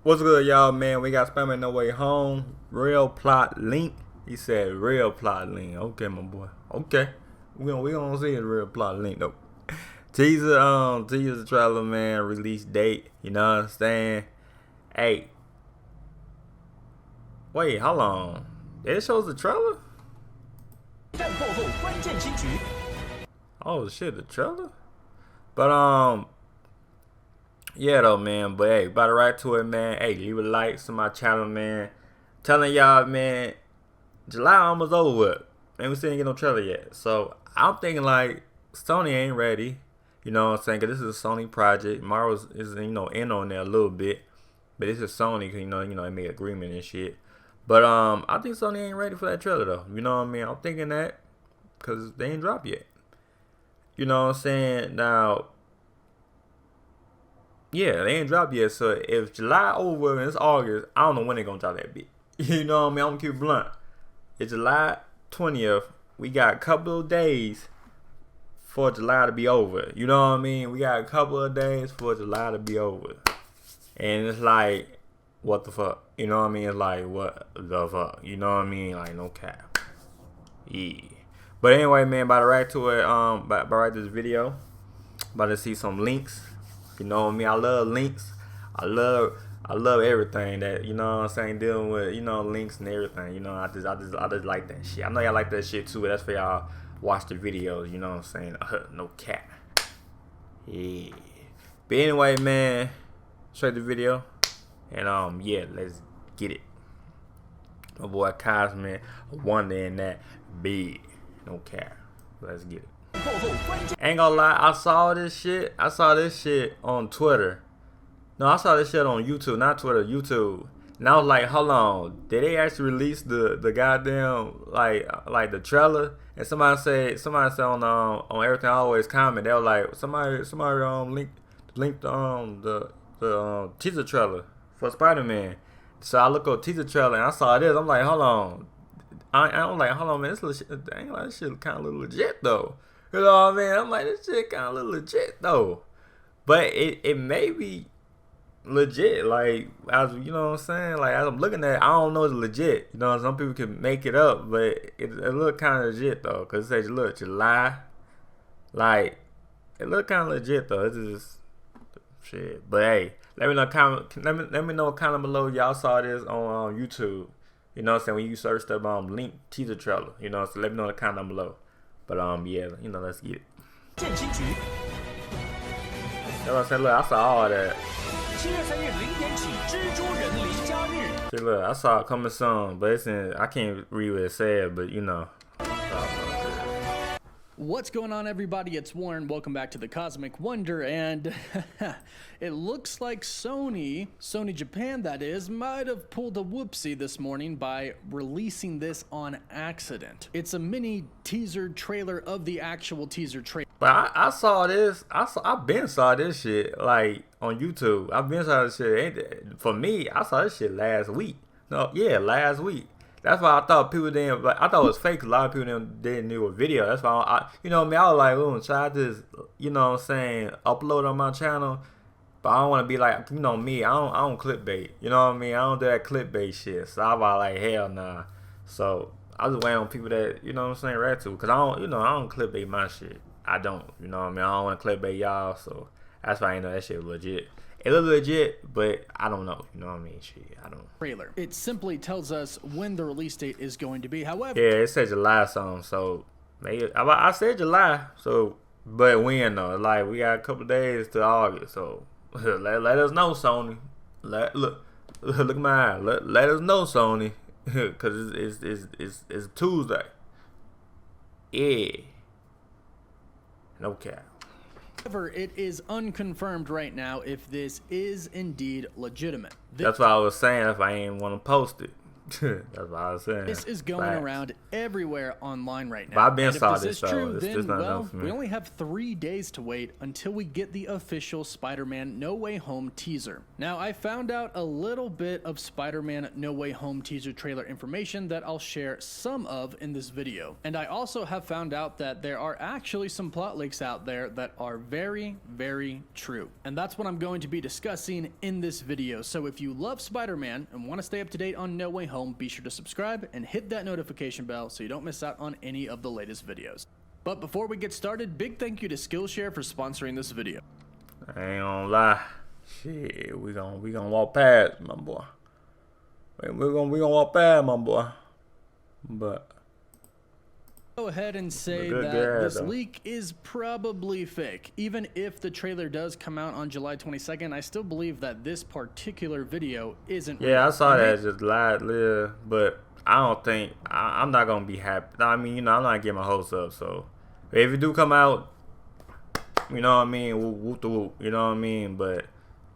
What's good, y'all, man? We got Spam No Way Home. Real plot link. He said real plot link. Okay, my boy. Okay. We gonna see the real plot link though. Teaser trailer, man, release date. You know what I'm saying? Hey. Wait, how long? It shows the trailer? Oh shit, the trailer? But yeah though, man. But hey, about to right to it, man. Hey, leave a like to my channel, man. Telling y'all, man, July almost over with, and we still ain't get no trailer yet. So I'm thinking like Sony ain't ready. You know what I'm saying? Cause this is a Sony project. Marvel is in on there a little bit, but this is Sony. Cause you know they made agreement and shit. But I think Sony ain't ready for that trailer though. You know what I mean? I'm thinking that cause they ain't dropped yet. You know what I'm saying? Now, yeah, they ain't dropped yet. So if July over and it's August, I don't know when they gonna drop that bit. You know what I mean? I'm gonna keep it blunt. It's July 20th. We got a couple of days for July to be over. You know what I mean? We got a couple of days for July to be over. And it's like, what the fuck? You know what I mean? It's like, what the fuck? You know what I mean? Like, no cap. Yeah. But anyway, man, about to right to it. About to write this video. About to see some links. You know what I mean? I love links. I love everything that, you know what I'm saying, dealing with, you know, links and everything. You know, I just like that shit. I know y'all like that shit too, but that's for y'all watch the videos, you know what I'm saying? No cap. Yeah. But anyway, man, straight the video. And yeah, let's get it. My boy Kaz, man, wonder in that big. No cap. Let's get it. Ain't gonna lie, I saw this shit on Twitter. No, I saw this shit on YouTube, not Twitter, YouTube. And I was like, hold on, did they actually release the goddamn like the trailer? And somebody said on everything I always comment, they were like, somebody linked the teaser trailer for Spider-Man. So I look up teaser trailer and I saw this. I'm like, hold on. I'm like, hold on, man, this shit kind of look legit though. You know what I mean? I'm like, this shit kind of look legit though. But it may be legit, like, as you know what I'm saying, like, as I'm looking at it, I don't know it's legit. You know, some people can make it up, but it look kind of legit though, cause it says, look, July, like, it look kind of legit though. It's just shit. But hey, let me know comment below y'all saw this on YouTube. You know what I'm saying, when you search the link teaser trailer, you know, so let me know in the comment down below. But yeah, you know, let's get it. That's what I said. Look, I saw all that. See, look, I saw it coming soon, but it's in, I can't read what it said, but you know. What's going on, everybody? It's Warren. Welcome back to the Cosmic Wonder, and it looks like Sony Japan that is, might have pulled a whoopsie this morning by releasing this on accident. It's a mini teaser trailer of the actual teaser trailer. But I saw this, I've been saw this shit, like, on YouTube. I've been saw this shit, for me, I saw this shit last week. No, yeah, last week. That's why I thought people didn't, like, I thought it was fake. A lot of people didn't do a video. That's why you know what I mean, I was like, ooh, should I just, you know what I'm saying, upload on my channel? But I don't want to be like, you know me, I don't clickbait. You know what I mean? I don't do that clickbait shit. So I was like, hell nah. So I was waiting on people that, you know what I'm saying, react to. Cause I don't clickbait my shit. I don't. You know what I mean? I don't want to clickbait y'all. So that's why I know that shit was legit. It looks legit, but I don't know. You know what I mean? Shit, I don't. Trailer. It simply tells us when the release date is going to be. However, yeah, it says July something. So maybe I said July. So, but when though? Like, we got a couple days to August. So let us know, Sony. Look at my eye. Let us know, Sony, because it's Tuesday. Yeah. No cap. However, it is unconfirmed right now if this is indeed legitimate. That's what I was saying, if I ain't want to post it. That's what I was saying. This is going around everywhere online right now. But I've been and if saw this this is true, though. then, not well, enough for me. we only have 3 days to wait until we get the official Spider-Man No Way Home teaser. Now, I found out a little bit of Spider-Man No Way Home teaser trailer information that I'll share some of in this video. And I also have found out that there are actually some plot leaks out there that are very, very true. And that's what I'm going to be discussing in this video. So if you love Spider-Man and want to stay up to date on No Way Home, be sure to subscribe and hit that notification bell so you don't miss out on any of the latest videos. But before we get started, big thank you to Skillshare for sponsoring this video. I ain't gonna lie. Shit, we gonna walk past, my boy. We gonna walk past, my boy. But Go ahead and say Good that guy, this though. leak is probably fake. Even if the trailer does come out on July 22nd, I still believe that this particular video isn't real. yeah, I saw And that just live, but I don't think I'm not gonna be happy. I mean, you know, I'm not getting my hopes up. So if it do come out, you know what I mean, whoop the whoop, you know what I mean. But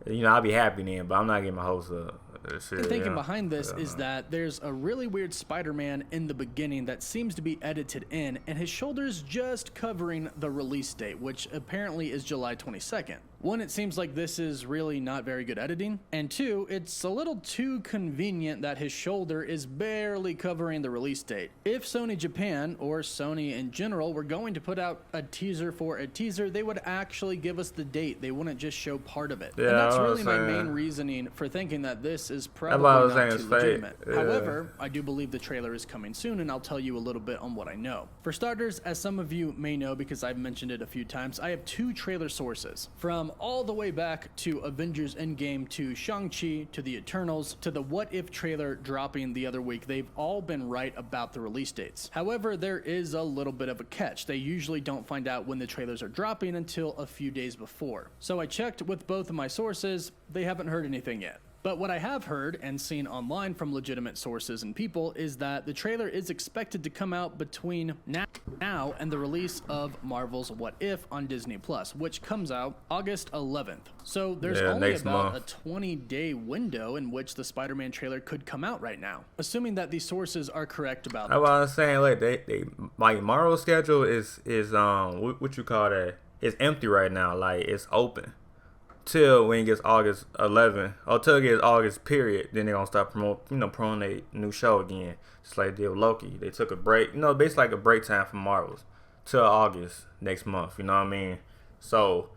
you know, I'll be happy then. But I'm not getting my hopes up. Shit, The thinking yeah. behind this is that there's a really weird Spider-Man in the beginning that seems to be edited in, and his shoulders just covering the release date, which apparently is July 22nd. One, it seems like this is really not very good editing, and two, it's a little too convenient that his shoulder is barely covering the release date. If Sony Japan, or Sony in general, were going to put out a teaser for a teaser, they would actually give us the date. They wouldn't just show part of it. Yeah, and that's I was really my saying. main reasoning for thinking that this is what I probably was not saying, too it's fake. legitimate. Yeah. However, I do believe the trailer is coming soon, and I'll tell you a little bit on what I know. For starters, as some of you may know because I've mentioned it a few times, I have 2 trailer sources. From all the way back to Avengers Endgame, to Shang-Chi, to the Eternals, to the What If trailer dropping the other week, they've all been right about the release dates. However, there is a little bit of a catch. They usually don't find out when the trailers are dropping until a few days before. So I checked with both of my sources. They haven't heard anything yet. But what I have heard and seen online from legitimate sources and people is that the trailer is expected to come out between now and the release of Marvel's What If on Disney+, which comes out August 11th. So there's only next about month. a 20-day window in which the Spider-Man trailer could come out right now, assuming that these sources are correct about That's it. what I was saying. Like they like Marvel's schedule is what you call that? It's empty right now. Like it's open till when it gets August 11, or till it gets August period. Then they're gonna start promoting their new show again. Just like they did with Loki. They took a break. You know, basically like a break time for Marvels till August next month. You know what I mean? So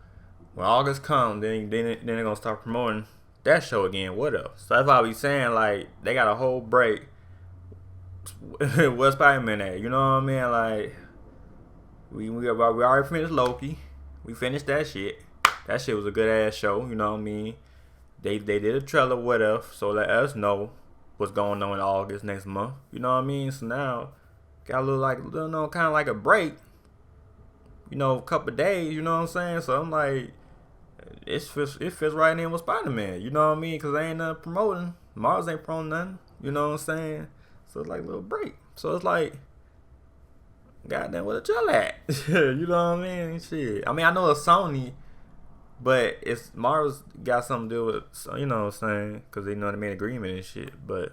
when August comes, then they're gonna start promoting that show again. What else? So that's why I be saying like they got a whole break. Where's Spider-Man at? You know what I mean? Like we already finished Loki. We finished that shit. That shit was a good ass show. You know what I mean? They did a trailer, what if? So let us know what's going on in August next month. You know what I mean? So now got a little kind of like a break. You know, a couple of days. You know what I'm saying? So I'm like, it fits right in with Spider-Man. You know what I mean? Because they ain't nothing promoting. Mars ain't promoting nothing. You know what I'm saying? So it's like a little break. So it's like, goddamn, where the chill at? You know what I mean? Shit. I mean, I know it's Sony, but it's Marvel's got something to do with, you know what I'm saying? Because they know they made an agreement and shit. But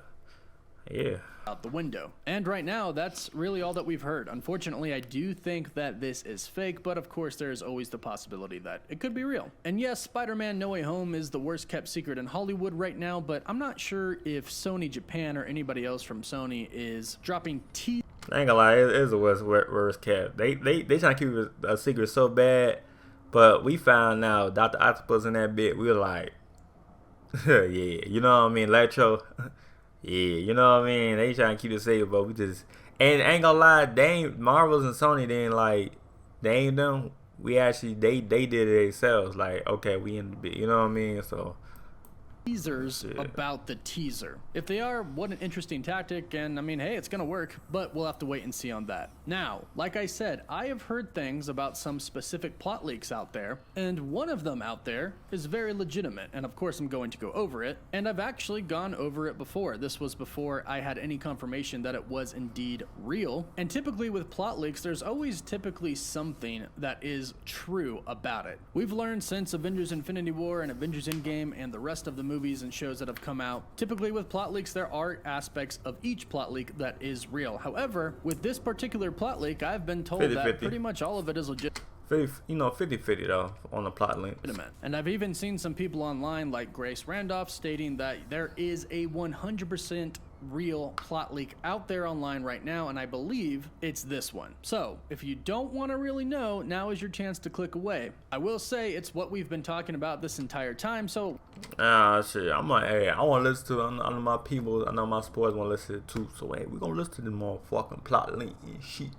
yeah. Out the window. And right now, that's really all that we've heard. Unfortunately, I do think that this is fake, but of course, there is always the possibility that it could be real. And yes, Spider-Man No Way Home is the worst kept secret in Hollywood right now, but I'm not sure if Sony Japan or anybody else from Sony is dropping I ain't gonna lie, it is the worst kept. They trying to keep it a secret so bad, but we found out Dr. Octopus in that bit. We were like, yeah, you know what I mean, Electro. Yeah, you know what I mean. They trying to keep it safe, but we just and ain't gonna lie, they ain't Marvels and Sony. They ain't them. We actually they did it themselves. Like, okay, we in the bit. You know what I mean? So. teasers about the teaser. If they are, what an interesting tactic, and I mean, hey, it's gonna work, but we'll have to wait and see on that. Now, like I said, I have heard things about some specific plot leaks out there, and one of them out there is very legitimate, and of course I'm going to go over it, and I've actually gone over it before. This was before I had any confirmation that it was indeed real, and typically with plot leaks, there's always typically something that is true about it. We've learned since Avengers Infinity War and Avengers Endgame and the rest of the movies movies and shows that have come out, typically with plot leaks, there are aspects of each plot leak that is real. However, with this particular plot leak, I've been told 50-50. that pretty much all of it is legit. 50-50 though on the plot link. And I've even seen some people online like Grace Randolph stating that there is a 100% real plot leak out there online right now, and I believe it's this one. So if you don't want to really know, now is your chance to click away. I will say it's what we've been talking about this entire time, so shit, I'm like, hey, I want to listen to, I know my people, I know my sports want to listen to it too, so hey, we're gonna listen to the motherfucking plot link and shit.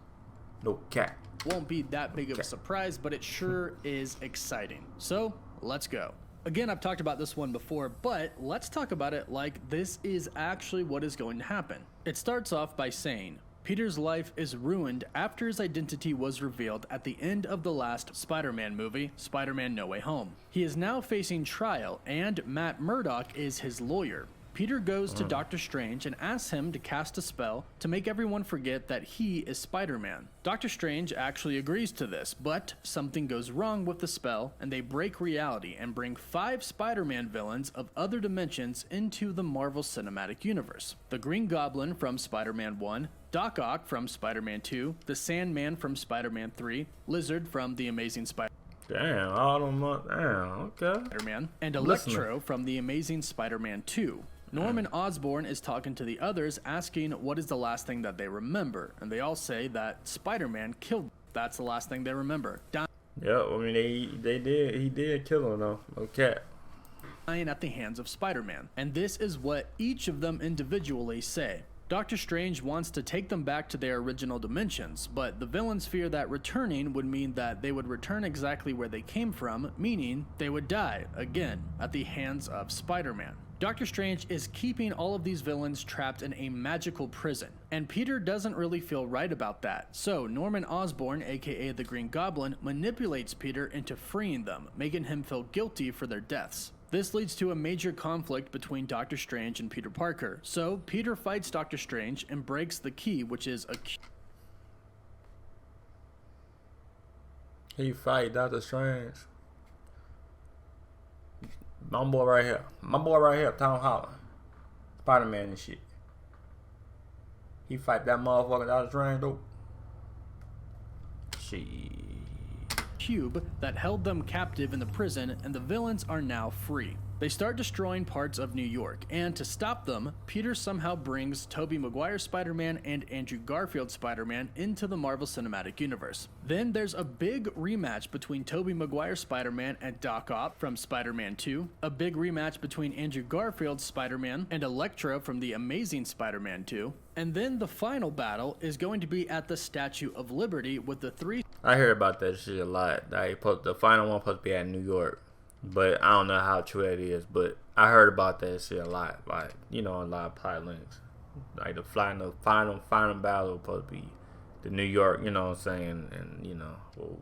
No cap. Won't be that big of a surprise, but it sure is exciting. So let's go. Again, I've talked about this one before, but let's talk about it like this is actually what is going to happen. It starts off by saying, Peter's life is ruined after his identity was revealed at the end of the last Spider-Man movie, Spider-Man No Way Home. He is now facing trial, and Matt Murdock is his lawyer. Peter goes to Doctor Strange and asks him to cast a spell to make everyone forget that he is Spider-Man. Doctor Strange actually agrees to this, but something goes wrong with the spell, and they break reality and bring 5 Spider-Man villains of other dimensions into the Marvel Cinematic Universe. The Green Goblin from Spider-Man 1, Doc Ock from Spider-Man 2, the Sandman from Spider-Man 3, Lizard from The Amazing Spider-Man, Damn, all them, damn, okay. And Electro from The Amazing Spider-Man 2. Norman Osborn is talking to the others, asking what is the last thing that they remember, and they all say that Spider-Man killed them. That's the last thing they remember. Yeah, I mean he did kill him though. Okay. Dying at the hands of Spider-Man, and this is what each of them individually say. Doctor Strange wants to take them back to their original dimensions, but the villains fear that returning would mean that they would return exactly where they came from, meaning they would die again at the hands of Spider-Man. Doctor Strange is keeping all of these villains trapped in a magical prison, and Peter doesn't really feel right about that, so Norman Osborn, aka the Green Goblin, manipulates Peter into freeing them, making him feel guilty for their deaths. This leads to a major conflict between Doctor Strange and Peter Parker, so Peter fights Doctor Strange and breaks the key, which is a He fight Doctor Strange. My boy right here, Tom Holland, Spider-Man and shit. He fight that motherfucker Doctor Strange though. Shit. cube that held them captive in the prison, and the villains are now free. They start destroying parts of New York, and to stop them, Peter somehow brings Tobey Maguire Spider-Man and Andrew Garfield Spider-Man into the Marvel Cinematic Universe. Then there's a big rematch between Tobey Maguire Spider-Man and Doc Ock from Spider-Man 2, a big rematch between Andrew Garfield Spider-Man and Electro from The Amazing Spider-Man 2, and then the final battle is going to be at the Statue of Liberty with the three... I hear about that shit a lot. The final one supposed to be at New York. But I don't know how true it is, but I heard about that shit a lot. Like, you know, a lot of plot links. Like the final battle was supposed to be the New York, you know what I'm saying, and you know,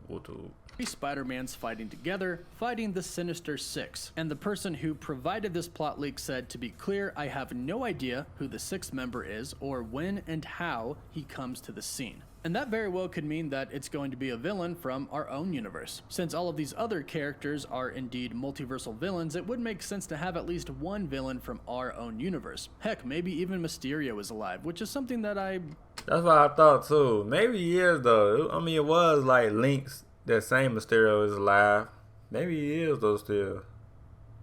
we'll do. Three Spider-Mans fighting together, fighting the Sinister Six. And the person who provided this plot leak said, to be clear, I have no idea who the sixth member is or when and how he comes to the scene. And that very well could mean that it's going to be a villain from our own universe. Since all of these other characters are indeed multiversal villains, it would make sense to have at least one villain from our own universe. Heck, maybe even Mysterio is alive, which is something that That's what I thought too. Maybe he is though. I mean, it was like links that saying Mysterio is alive. Maybe he is though still.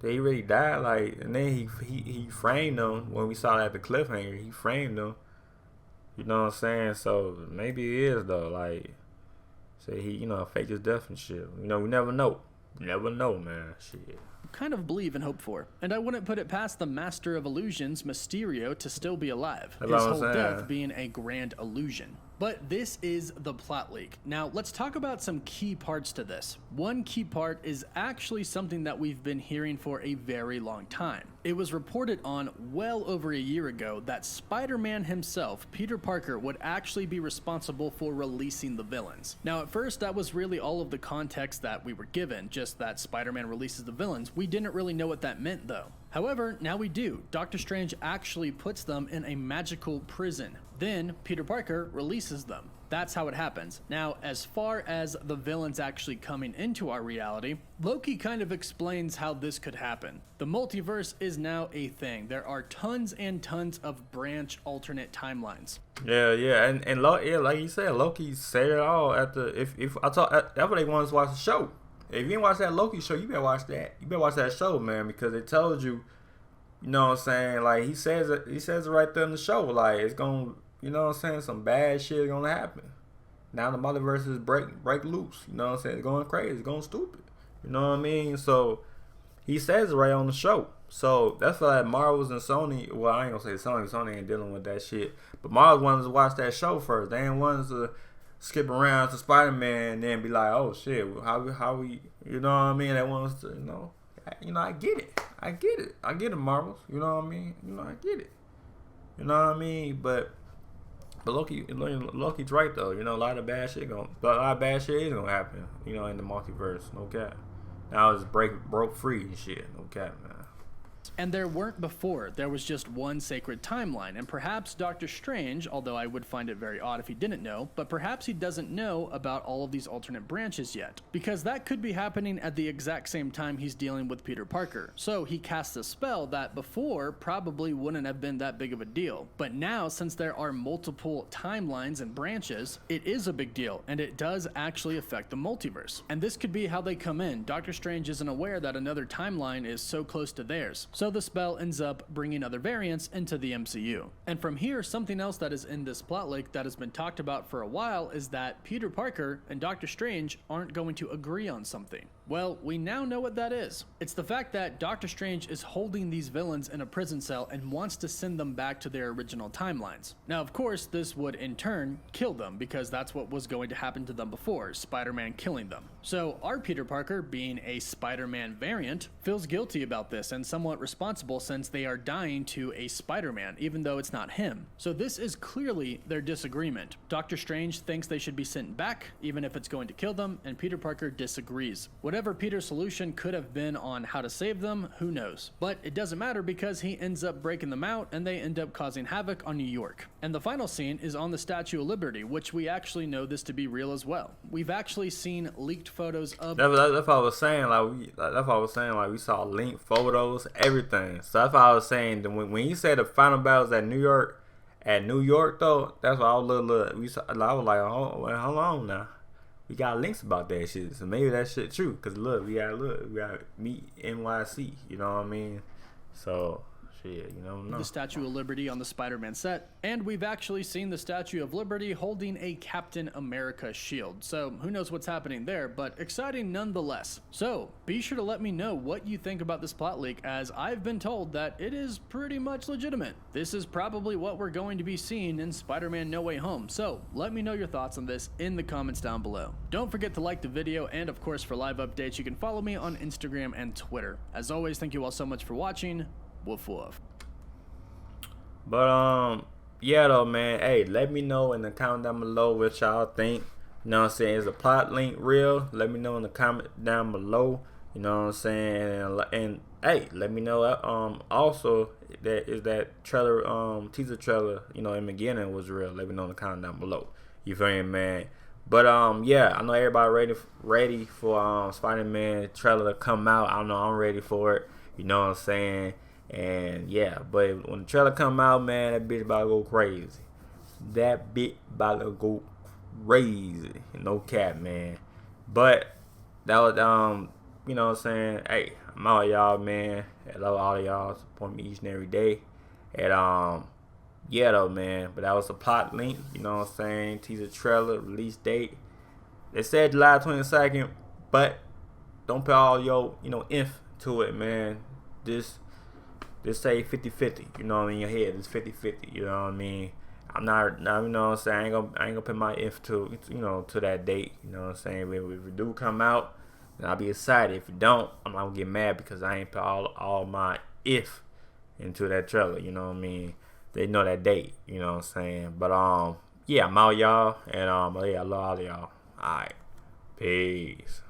Did he really die? Like, and then he framed him when we saw that at the cliffhanger. He framed him. You know what I'm saying? So maybe it is though. Like, say he, you know, faked his death and shit. You know, we never know. Never know, man. Shit. Kind of believe and hope for. And I wouldn't put it past the Master of Illusions, Mysterio, to still be alive. His whole death being a grand illusion. But this is the plot leak. Now, let's talk about some key parts to this. One key part is actually something that we've been hearing for a very long time. It was reported on well over a year ago that Spider-Man himself, Peter Parker, would actually be responsible for releasing the villains. Now, at first, that was really all of the context that we were given, just that Spider-Man releases the villains. We didn't really know what that meant, though. However, now we do. Doctor Strange actually puts them in a magical prison. Then, Peter Parker releases them. That's how it happens. Now, as far as the villains actually coming into our reality, Loki kind of explains how this could happen. The multiverse is now a thing. There are tons and tons of branch alternate timelines. Yeah, and like you said, Loki said it all at the if I thought that's what they wanted to watch the show. If you didn't watch that Loki show, you better watch that. You better watch that show, man, because it tells you, you know what I'm saying? Like he says it right there in the show. Like it's gonna, you know what I'm saying? Some bad shit is gonna happen. Now the multiverse is break loose. You know what I'm saying? It's going crazy. It's going stupid. You know what I mean? So he says it right on the show. So that's why Marvel's and Sony. Well, I ain't gonna say Sony. Sony ain't dealing with that shit. But Marvel wanted to watch that show first. They ain't wanted to skip around to Spider-Man and then be like, oh shit, how we, you know what I mean? They want us to, I get it. I get it, Marvels. You know what I mean? I get it. You know what I mean? But Loki's right though. You know, a lot of bad shit is gonna happen. You know, in the multiverse. No cap. Now it's broke free and shit. No cap, man. And there weren't before. There was just one sacred timeline. And perhaps Doctor Strange, although I would find it very odd if he didn't know, but perhaps he doesn't know about all of these alternate branches yet. Because that could be happening at the exact same time he's dealing with Peter Parker. So he casts a spell that before probably wouldn't have been that big of a deal. But now, since there are multiple timelines and branches, it is a big deal. And it does actually affect the multiverse. And this could be how they come in. Doctor Strange isn't aware that another timeline is so close to theirs. So the spell ends up bringing other variants into the MCU. And from here, something else that is in this plot link that has been talked about for a while is that Peter Parker and Doctor Strange aren't going to agree on something. Well, we now know what that is. It's the fact that Doctor Strange is holding these villains in a prison cell and wants to send them back to their original timelines. Now, of course, this would in turn kill them because that's what was going to happen to them before, Spider-Man killing them. So our Peter Parker, being a Spider-Man variant, feels guilty about this and somewhat responsible since they are dying to a Spider-Man, even though it's not him. So this is clearly their disagreement. Doctor Strange thinks they should be sent back, even if it's going to kill them, and Peter Parker disagrees. Whatever Peter's solution could have been on how to save them, who knows? But it doesn't matter because he ends up breaking them out and they end up causing havoc on New York. And the final scene is on the Statue of Liberty, which we actually know this to be real as well. We've actually seen leaked photos of... That's what I was saying. Like we saw leaked photos, everything. So that's what I was saying. When you said the final battles at New York though, that's what I was I was like, oh, well, hold on now. We got links about that shit, so maybe that shit true. Cause we got meet NYC, you know what I mean? So shit, you know. The Statue of Liberty on the Spider-Man set, and we've actually seen the Statue of Liberty holding a Captain America shield. So who knows what's happening there, but exciting nonetheless. So be sure to let me know what you think about this plot leak, as I've been told that it is pretty much legitimate. This is probably what we're going to be seeing in Spider-Man No Way Home. So let me know your thoughts on this in the comments down below. Don't forget to like the video, and of course for live updates you can follow me on Instagram and Twitter. As always, thank you all so much for watching. Woof woof. But yeah though, man, hey, let me know in the comment down below what y'all think. You know what I'm saying? Is the plot link real? Let me know in the comment down below. You know what I'm saying? And hey, let me know also that trailer, teaser trailer, you know, in the beginning was real. Let me know in the comment down below. You feel me, man? But yeah, I know everybody ready for Spider-Man trailer to come out. I know I'm ready for it. You know what I'm saying? And yeah, but when the trailer come out, man, that bitch about to go crazy. That bitch about to go crazy. No cap, man. But that was you know what I'm saying? Hey, I'm out, y'all, man. I love all of y'all. Support me each and every day. And yeah though, man. But that was a plot link, you know what I'm saying? Teaser trailer, release date. They said July 22nd, but don't put all your, you know, inf to it, man. Just say 50-50, you know what I mean? In your head, it's 50-50, you know what I mean? I'm not, you know what I'm saying? I ain't gonna put my if to, you know, to that date, you know what I'm saying? If it do come out, then I'll be excited. If it don't, I'm not gonna get mad because I ain't put all my if into that trailer, you know what I mean? They know that date, you know what I'm saying? But yeah, I'm out, y'all, and yeah, I love all of y'all. Alright, peace.